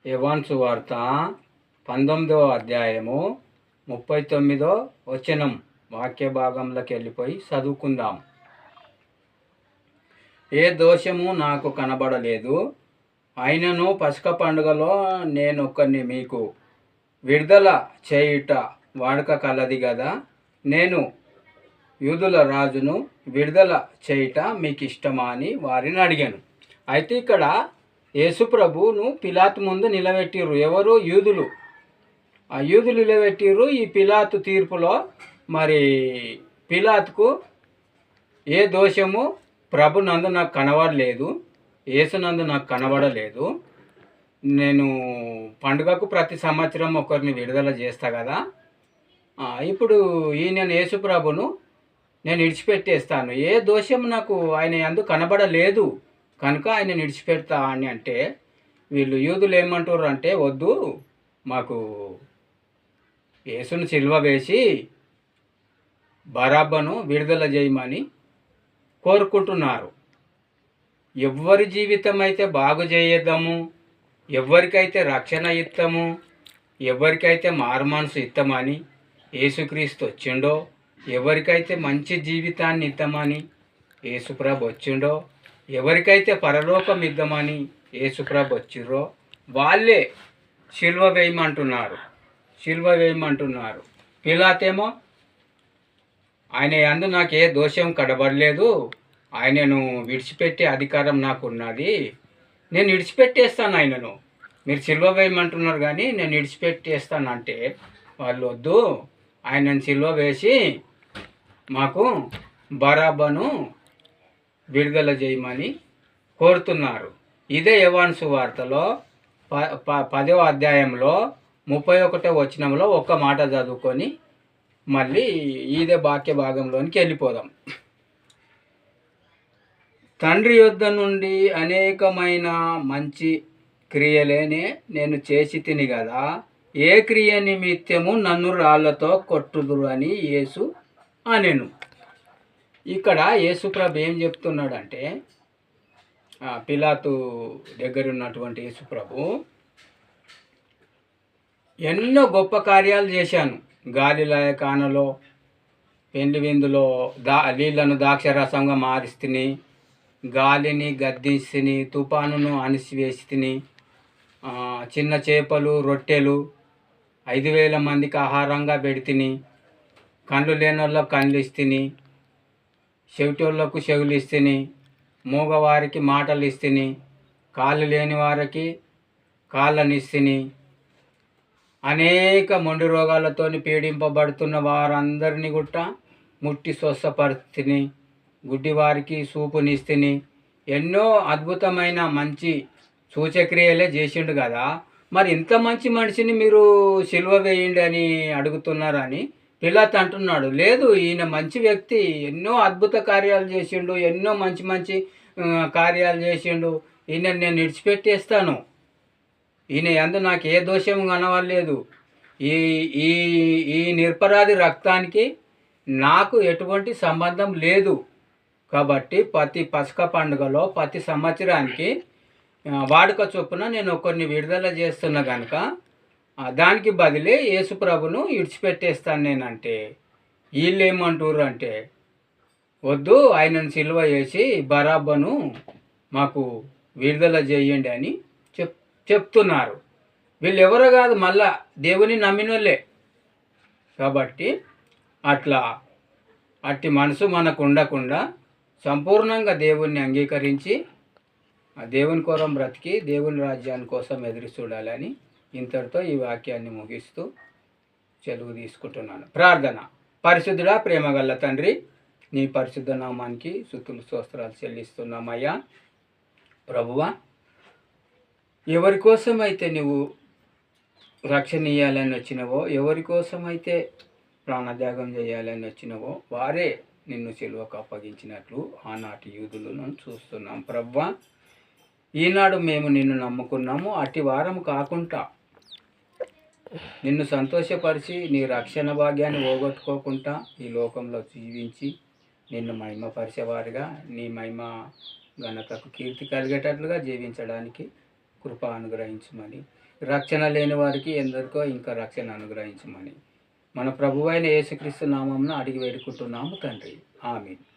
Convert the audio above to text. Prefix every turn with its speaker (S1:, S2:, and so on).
S1: యోహాను సువార్త 19వ అధ్యాయము 39వ వచనం వాక్య భాగంలోకి వెళ్ళిపోయి చదువుకుందాం. ఏ దోషము నాకు కనబడలేదు, అయినను పస్కా పండుగలో నేనొక్కరిని మీకు విడుదల చేయుట వాడుక కలది కదా. నేను యూదుల రాజును విడుదల చేయుట మీకు ఇష్టమా అని వారిని అడిగాను. అయితే ఇక్కడ యేసుప్రభును పిలాతు ముందు నిలబెట్టిర్రు. ఎవరు? యూదులు. ఆ యూదులు నిలబెట్టిర్రు. ఈ పిలాతు తీర్పులో మరి పిలాతుకు ఏ దోషము ప్రభునందు నాకు కనబడలేదు, యేసునందు నాకు కనబడలేదు. నేను పండుగకు ప్రతి సంవత్సరం ఒకరిని విడుదల చేస్తా కదా. ఇప్పుడు ఈయన యేసుప్రభును నేను విడిచిపెట్టేస్తాను, ఏ దోషం నాకు ఆయన యందు కనబడలేదు కనుక ఆయన విడిచిపెడతా అని అంటే, వీళ్ళు యూదులు ఏమంటారు అంటే, వద్దు, మాకు యేసును సిలువ వేసి బరబ్బను విడుదల చేయమని కోరుకుంటున్నారు. ఎవరి జీవితం అయితే బాగు చేద్దాము, ఎవరికైతే రక్షణ ఇస్తాము, ఎవరికైతే మారుమనసు ఇస్తామని యేసుక్రీస్తు వచ్చిండో, ఎవరికైతే మంచి జీవితాన్ని ఇద్దామని యేసుప్రభు వచ్చిండో, ఎవరికైతే పరలోకం ఇద్దామని యేసుప్రభు వచ్చిర్రో వాళ్ళే సిలువ వేయమంటున్నారు. పిలాతేమో ఆయన యందు నాకు ఏ దోషం కనబడలేదు, ఆయనను విడిచిపెట్టే అధికారం నాకు ఉన్నది, నేను విడిచిపెట్టేస్తాను ఆయనను, మీరు సిలువ వేయమంటున్నారు కానీ నేను విడిచిపెట్టేస్తాను అంటే, వాళ్ళు వద్దు, ఆయనను సిలువ వేసి మాకు బరబ్బను విడుదల చేయమని కోరుతున్నారు. ఇదే యోహాను సువార్తలో 10వ అధ్యాయంలో 31వ వచనంలో ఒక్క మాట చదువుకొని మళ్ళీ ఇదే వాక్య భాగంలోనికి వెళ్ళిపోదాం. తండ్రి యొద్ద నుండి అనేకమైన మంచి క్రియలేనే నేను చేసి తిని కదా, ఏ క్రియ నిమిత్తము నన్ను రాళ్లతో కొట్టుదురు అని యేసు అనెను. ఇక్కడ యేసుప్రభు ఏం చెప్తున్నాడంటే, పిలాతు దగ్గర ఉన్నటువంటి యేసుప్రభు, ఎన్నో గొప్ప కార్యాలు చేశాను. గాలిలయ కానలో పెండ్లి విందులో నీళ్లను ద్రాక్షరసంగా మారిస్తిని, గాలిని గద్దిస్తిని, తుఫానును అణిసివేసితిని, చిన్న చేపలు రొట్టెలు 5,000 మందికి ఆహారంగా పెడితిని, కళ్ళు లేని వాళ్ళకు కళ్ళు ఇస్తిని, చెవిటోళ్ళకు చెవులు ఇస్తిని, మూగవారికి మాటలు ఇస్తిని, కాళ్ళు లేని వారికి కాళ్ళని ఇస్తిని, అనేక మొండి రోగాలతో పీడింపబడుతున్న వారందరినీ గుట్ట ముట్టి స్వస్థపరిస్థితిని, గుడ్డివారికి చూపునిస్తిని, ఎన్నో అద్భుతమైన మంచి సూచక్రియలే చేసిండు కదా. మరి ఇంత మంచి మనిషిని మీరు సిలువ వేయండి అని అడుగుతున్నారని పిలాతు అంటున్నాడు. లేదు, ఈయన మంచి వ్యక్తి, ఎన్నో అద్భుత కార్యాలు చేసిండు, ఎన్నో మంచి మంచి కార్యాలు చేసిండు, ఈయన నేను విడిచిపెట్టేస్తాను, ఈయన యందు నాకు ఏ దోషం కనవలేదు, ఈ ఈ ఈ నిరపరాధి రక్తానికి నాకు ఎటువంటి సంబంధం లేదు కాబట్టి ప్రతి పస్కా పండుగలో ప్రతి సంవత్సరానికి వాడుక చొప్పున నేను ఒకరిని విడుదల చేస్తున్నా కనుక దానికి బదిలీ యేసుప్రభును విడిచిపెట్టేస్తాను నేనంటే, వీళ్ళు ఏమంటారు అంటే, వద్దు, ఆయనను సిలువ వేసి బరబ్బను మాకు విడుదల చేయండి అని చెప్తున్నారు. వీళ్ళు ఎవరో కాదు, మళ్ళా దేవుని నమ్మినోళ్ళే. కాబట్టి అట్టి మనసు మనకు ఉండకుండా సంపూర్ణంగా దేవుణ్ణి అంగీకరించి ఆ దేవుని కోరం బ్రతికి దేవుని రాజ్యాన్ని కోసం ఎదురు చూడాలని ఇంతటితో ఈ వాక్యాన్ని ముగిస్తూ సెలవు తీసుకుంటున్నాను. ప్రార్థన. పరిశుద్ధుడా, ప్రేమగల్ల తండ్రి, నీ పరిశుద్ధ నామానికి స్తుతులు స్తోత్రాలు చెల్లిస్తున్నామయ్యా. ప్రభువా, ఎవరి కోసమైతే నువ్వు రక్షణ ఇవ్వాలని వచ్చినవో, ఎవరి కోసమైతే ప్రాణత్యాగం చేయాలని వచ్చినవో వారే నిన్ను సిలువకు అప్పగించినట్లు ఆనాటి యూదులను చూస్తున్నాం. ప్రభువా, ఈనాడు మేము నిన్ను నమ్ముకున్నాము, అట్టి వారం కాకుండా నిన్ను సంతోషపరిచి నీ రక్షణ భాగ్యాన్ని పోగొట్టుకోకుండా ఈ లోకంలో జీవించి నిన్ను మహిమపరిచేవారిగా, నీ మహిమ ఘనతకు కీర్తి కలిగేటట్లుగా జీవించడానికి కృప అనుగ్రహించమని, రక్షణ లేని వారికి ఎందరికో ఇంకా రక్షణ అనుగ్రహించమని మన ప్రభువైన యేసుక్రీస్తు నామమున అడిగి వేడుకుంటున్నాము తండ్రి. ఆమేన్.